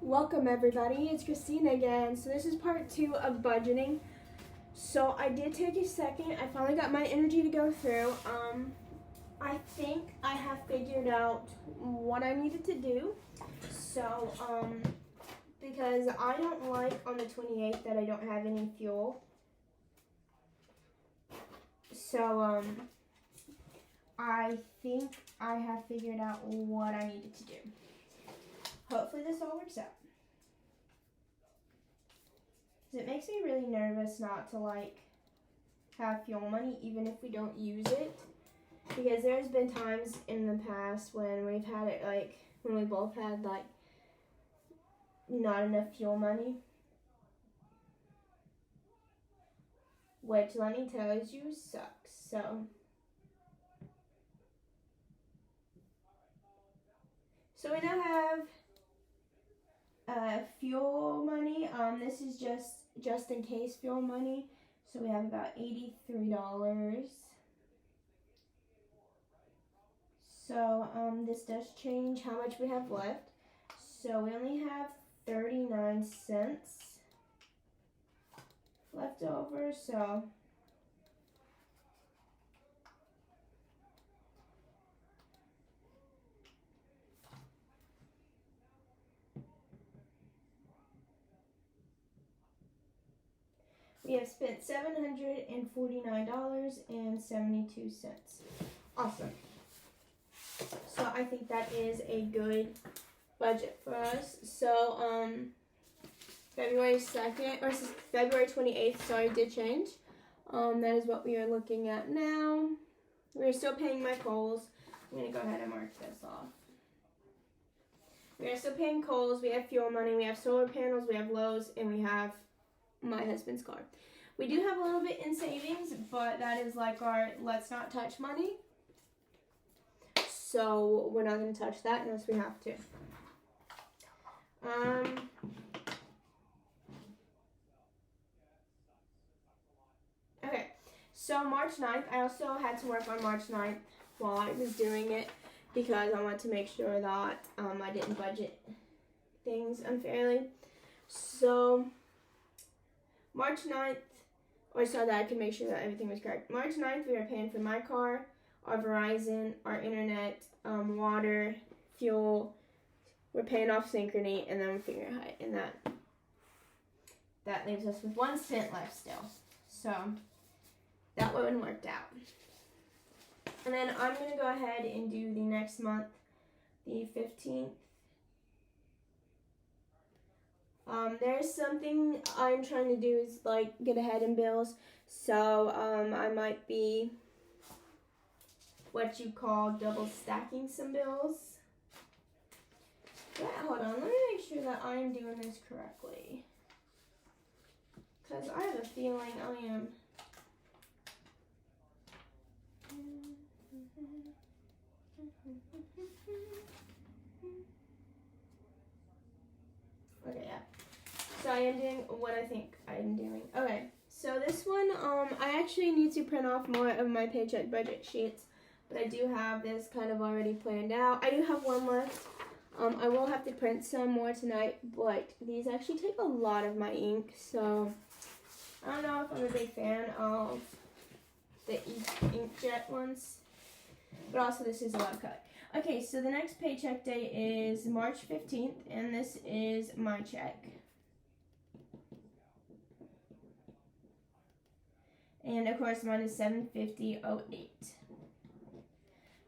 Welcome everybody, it's Christina again. So this is part 2 of budgeting. So I did take a second. I finally got my energy to go through. I think I have figured out what I needed to do. So because I don't like on the 28th that I don't have any fuel. So I think I have figured out what I needed to do. Hopefully this all works out. It makes me really nervous not to have fuel money even if we don't use it, because there's been times in the past when we've had it when we both had not enough fuel money, which let me tell you sucks. So we now have fuel money. This is just in case fuel money. So we have about $83. So this does change how much we have left. So we only have 39 cents left over. So we have spent $749.72. Awesome. So I think that is a good budget for us. So February 2nd or February 28th, sorry, did change. That is what we are looking at now. We're still paying my Kohl's. I'm gonna go ahead and mark this off. We are still paying Kohl's. We have fuel money. We have solar panels. We have Lowe's, and we have my husband's car. We do have a little bit in savings, but that is our let's not touch money. So we're not going to touch that unless we have to. Okay, so March 9th, I also had to work on March 9th while I was doing it because I wanted to make sure that I didn't budget things unfairly. So March 9th, so that I could make sure that everything was correct. March 9th, we are paying for my car, our Verizon, our internet, water, fuel. We're paying off Synchrony, and then we're figuring out, and that leaves us with 1 cent left still. So that one worked out. And then I'm going to go ahead and do the next month, the 15th. There's something I'm trying to do is get ahead in bills. So I might be what you call double stacking some bills. Yeah, hold on, let me make sure that I'm doing this correctly, because I have a feeling I am. Okay, yeah. So I am doing what I think I'm doing. Okay, so this one, I actually need to print off more of my paycheck budget sheets, but I do have this kind of already planned out. I do have one left. I will have to print some more tonight, but these actually take a lot of my ink, so I don't know if I'm a big fan of the inkjet ones, but also this is a lot of color. Okay, so the next paycheck day is March 15th, and this is my check. And of course, mine is $750.08.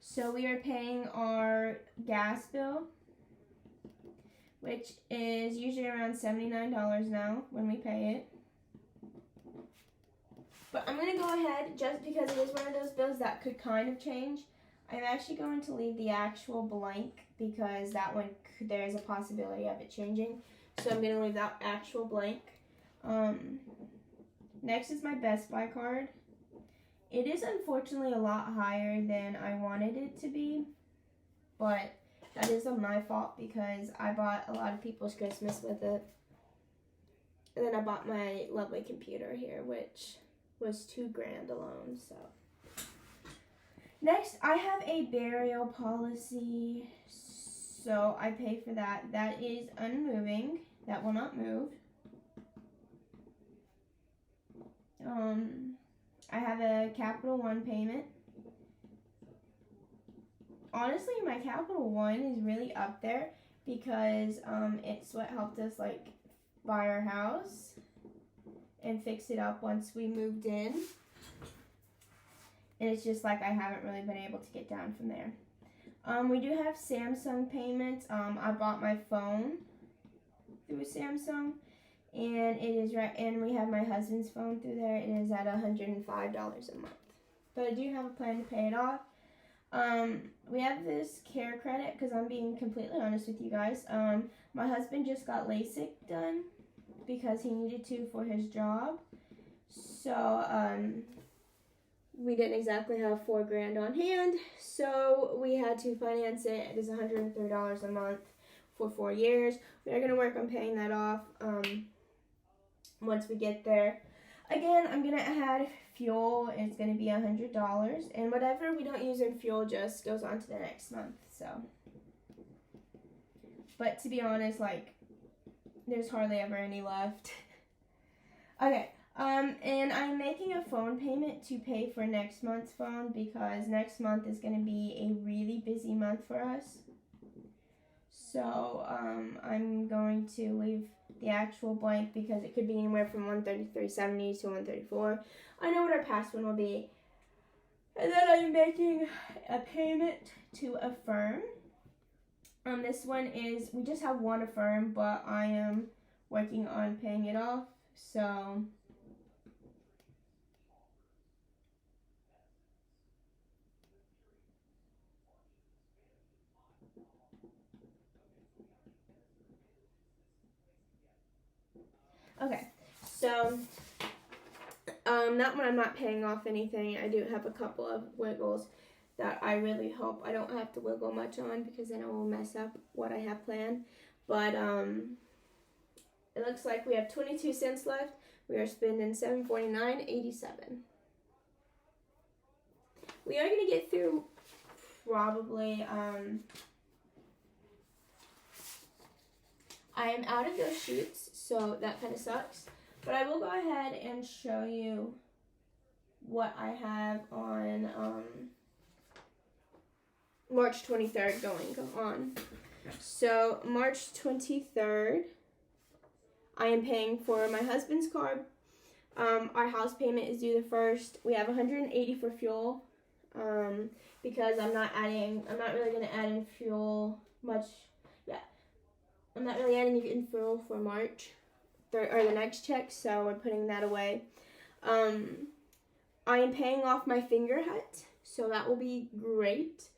So we are paying our gas bill, which is usually around $79 now when we pay it. But I'm going to go ahead, just because it is one of those bills that could kind of change, I'm actually going to leave the actual blank because that one, there is a possibility of it changing. So I'm going to leave that actual blank. Next is my Best Buy card. It is unfortunately a lot higher than I wanted it to be, but that is my fault because I bought a lot of people's Christmas with it. And then I bought my lovely computer here, which was $2,000 alone, so. Next, I have a burial policy. So I pay for that. That is unmoving. That will not move. I have a Capital One payment. Honestly, my Capital One is really up there because it's what helped us like buy our house and fix it up once we moved in. And it's just like I haven't really been able to get down from there. We do have Samsung payments. I bought my phone through Samsung, and it is right. And we have my husband's phone through there. It is at $105 a month. But I do have a plan to pay it off. We have this care credit because I'm being completely honest with you guys. My husband just got LASIK done because he needed to for his job. So, we didn't exactly have $4,000 on hand, so we had to finance it. It is $130 a month for 4 years. We are going to work on paying that off once we get there. Again, I'm going to add fuel. It's going to be $100, and whatever we don't use in fuel just goes on to the next month. So, but to be honest, like, there's hardly ever any left. Okay. And I'm making a phone payment to pay for next month's phone because next month is going to be a really busy month for us. So, I'm going to leave the actual blank because it could be anywhere from $133.70 to $134. I know what our past one will be. And then I'm making a payment to Affirm. This one is, we just have one Affirm, but I am working on paying it off. So, okay, so that one I'm not paying off anything. I do have a couple of wiggles that I really hope I don't have to wiggle much on because then it will mess up what I have planned. But it looks like we have 22 cents left. We are spending $749.87. We are going to get through probably, I am out of those sheets, so that kind of sucks. But I will go ahead and show you what I have on March 23rd going on. So March 23rd, I am paying for my husband's car. Our house payment is due the 1st. We have $180 for fuel because I'm not really going to add in fuel much. Yeah, I'm not really adding in fuel for March or the next check, so we're putting that away. I am paying off my finger hut, so that will be great.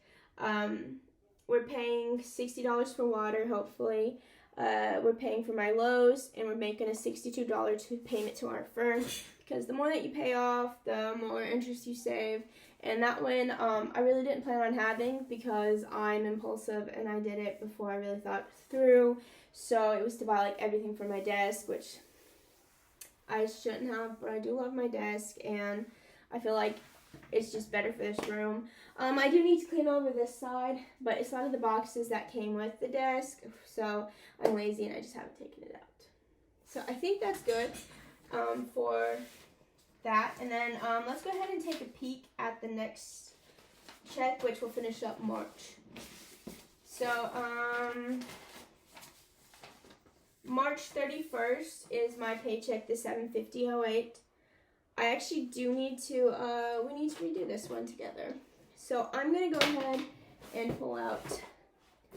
We're paying $60 for water, hopefully. We're paying for my Lowe's, and we're making a $62 payment to our firm because the more that you pay off, the more interest you save. And that one, I really didn't plan on having because I'm impulsive and I did it before I really thought through. So it was to buy like everything for my desk, which I shouldn't have, but I do love my desk and I feel like it's just better for this room. I do need to clean over this side, but it's out of the boxes that came with the desk, so I'm lazy and I just haven't taken it out. So I think that's good for that. And then let's go ahead and take a peek at the next check, which will finish up March. So March 31st is my paycheck, the $750.08. I actually do need to, we need to redo this one together. So I'm going to go ahead and pull out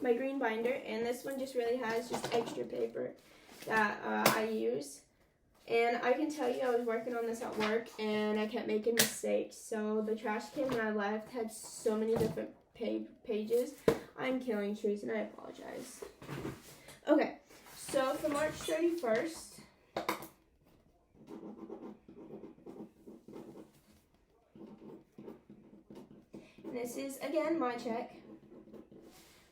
my green binder, and this one just really has just extra paper that I use. And I can tell you I was working on this at work, and I kept making mistakes. So the trash can when I left had so many different pages. I'm killing trees, and I apologize. Okay, so for March 31st, this is, again, my check.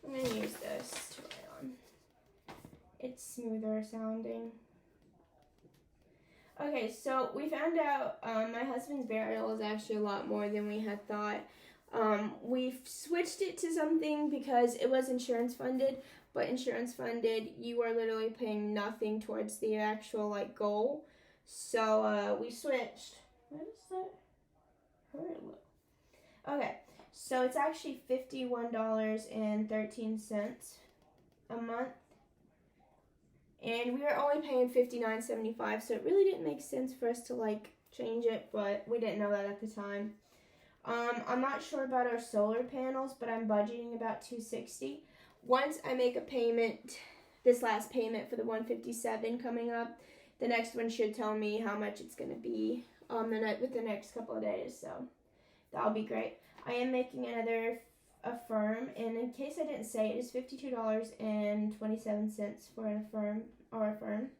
I'm going to use this to write on. It's smoother sounding. Okay, so we found out my husband's burial is actually a lot more than we had thought. We've switched it to something because it was insurance funded, but insurance funded, you are literally paying nothing towards the actual like goal. So we switched. What is that? Where it look? Okay, so it's actually $51.13 a month, and we were only paying $59.75. So it really didn't make sense for us to like change it, but we didn't know that at the time. I'm not sure about our solar panels, but I'm budgeting about $260. Once I make a payment, this last payment for the $157 coming up, the next one should tell me how much it's going to be with the next couple of days, so that'll be great. I am making another Affirm, and in case I didn't say, it is $52.27 for an Affirm,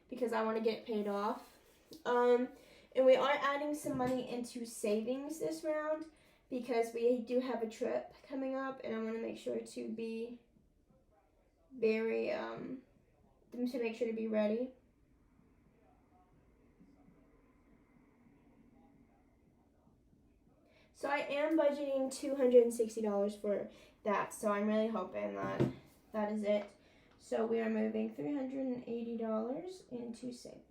because I want to get it paid off. And we are adding some money into savings this round because we do have a trip coming up, and I want to make sure to be very, to make sure to be ready. So I am budgeting $260 for that, so I'm really hoping that that is it. So we are moving $380 into savings.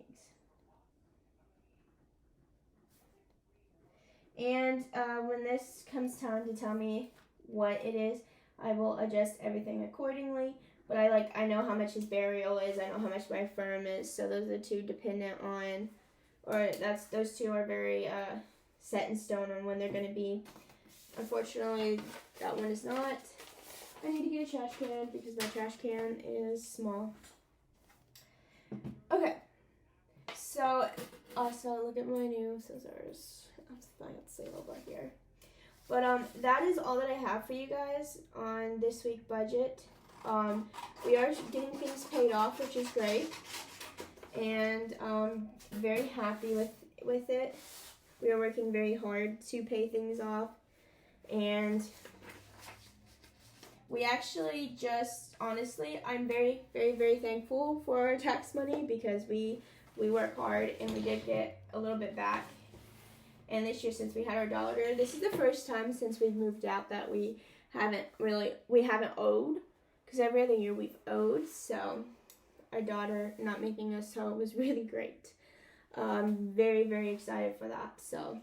And when this comes time to tell me what it is, I will adjust everything accordingly. But I know how much his burial is. I know how much my Affirm is. So those are two dependent on, those two are very set in stone on when they're going to be. Unfortunately, that one is not. I need to get a trash can because my trash can is small. Okay. So also look at my new scissors. Let's see over here. But that is all that I have for you guys on this week budget. We are getting things paid off, which is great, and very happy with it. We are working very hard to pay things off, and we actually just, honestly, I'm very, very, very thankful for our tax money because we work hard and we did get a little bit back. And this year, since we had our daughter, this is the first time since we've moved out that we haven't owed, because every other year we've owed. So our daughter not making us owe was really great. Very, very excited for that. So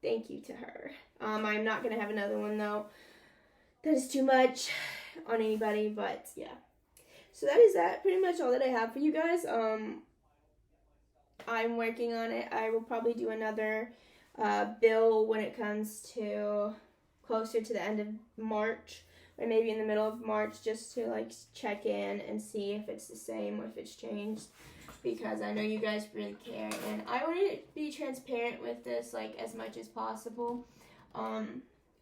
thank you to her. I'm not going to have another one, though. That is too much on anybody, but yeah. So that is pretty much all that I have for you guys. I'm working on it. I will probably do another bill when it comes to closer to the end of March, or maybe in the middle of March, just to like check in and see if it's the same or if it's changed, because I know you guys really care, and I want to be transparent with this like as much as possible.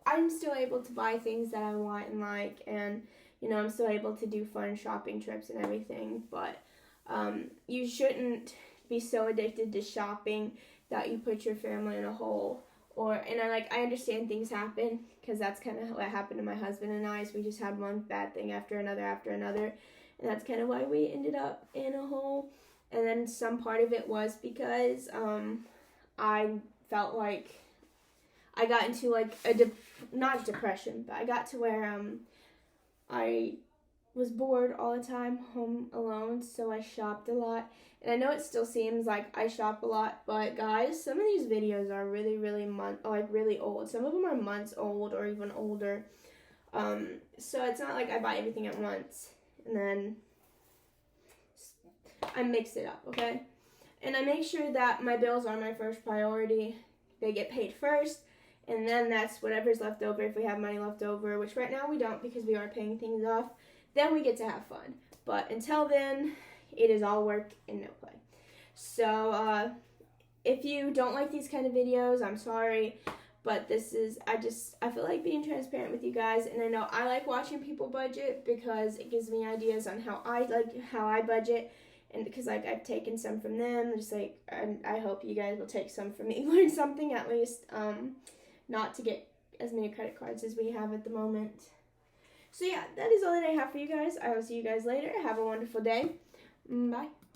I'm still able to buy things that I want and like, and I'm still able to do fun shopping trips and everything, but you shouldn't be so addicted to shopping that you put your family in a hole. I understand things happen, because that's kind of what happened to my husband and I. So we just had one bad thing after another, and that's kind of why we ended up in a hole. And then some part of it was because I felt like I got into like not depression, but I got to where I was bored all the time, home alone, so I shopped a lot. And I know it still seems like I shop a lot, but guys, some of these videos are really, really really old. Some of them are months old or even older. So it's not like I buy everything at once and then I mix it up, okay? And I make sure that my bills are my first priority. They get paid first, and then that's whatever's left over, if we have money left over, which right now we don't because we are paying things off. Then we get to have fun. But until then, it is all work and no play. So, if you don't like these kind of videos, I'm sorry. But I feel like being transparent with you guys. And I know I like watching people budget because it gives me ideas on how I budget. And because I've taken some from them. And I hope you guys will take some from me. Learn something at least. Not to get as many credit cards as we have at the moment. So yeah, that is all that I have for you guys. I will see you guys later. Have a wonderful day. Bye.